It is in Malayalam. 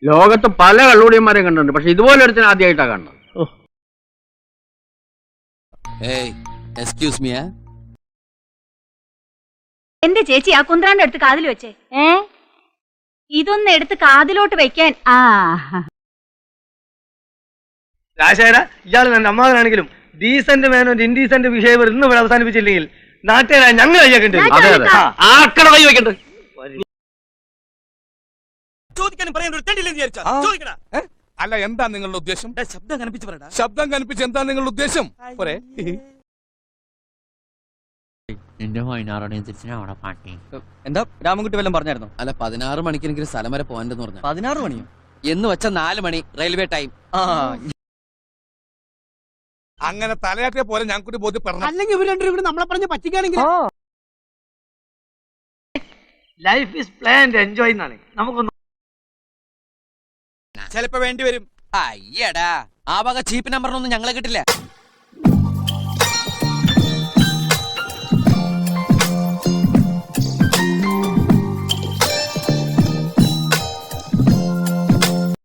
ലോകത്ത് പല കള്ളുടിയന്മാരെയും കണ്ടിട്ടുണ്ട്, പക്ഷെ ഇതുപോലെ ഒരുത്തിന് ആദ്യമായിട്ടാണ് കണ്ടത്. Excuse me. എന്റെ ചേച്ചി ആ കുന്ത്രാണ്ട് എടുത്ത് കാതിൽ വെച്ചേ. ഇതൊന്ന് എടുത്ത് കാതിലോട്ട് വെക്കാൻ. രാജേര, ഇയാൾ എന്റെ അമ്മാവനാണെങ്കിലും ഡീസന്റ് മാനോ ഇൻഡീസന്റ് ബിഹേവിയർ ഇന്ന് ഇവിടെ അവസാനിപ്പിച്ചില്ലെങ്കിൽ നാട്ടുകാരായ ഞങ്ങൾ കൈയാക്കേണ്ടി വരും. അതെ അതെ, ആർക്കട കൈ വെക്കണ്ടത്? അല്ല, എന്താ നിങ്ങളുടെ ഉദ്ദേശം? ശബ്ദം കനപ്പിച്ച് പറയടാ. ശബ്ദം കനപ്പിച്ച് എന്താ നിങ്ങളുടെ ഉദ്ദേശം? പോരെ എന്താ രാമൻകുട്ടി വല്ലതും പറഞ്ഞായിരുന്നു? അല്ല, 16 മണിക്കെങ്കിലും സ്ഥലം വരെ പോകാനെന്ന് പറഞ്ഞു. 16 മണിയോ എന്ന് വെച്ച 4 മണി റെയിൽവേ ടൈം. അങ്ങനെ തലയാട്ടിയെ പോലെ ഞാൻ കൂടി ബോധ്യപ്പെടണം. അല്ലെങ്കിൽ ഇവർ രണ്ടുപേരും കൂടി നമ്മളെ പറഞ്ഞ് പറ്റിക്കുകയാണെങ്കിൽ ലൈഫ് ഈസ് പ്ലാൻഡ് എൻജോയ് എന്നാണ്. നമുക്കൊന്നും ചിലപ്പോ വേണ്ടി വരും. അയ്യടാ, ആ വക ചീപ്പ് നമ്പറിനൊന്നും ഞങ്ങളെ കിട്ടില്ല.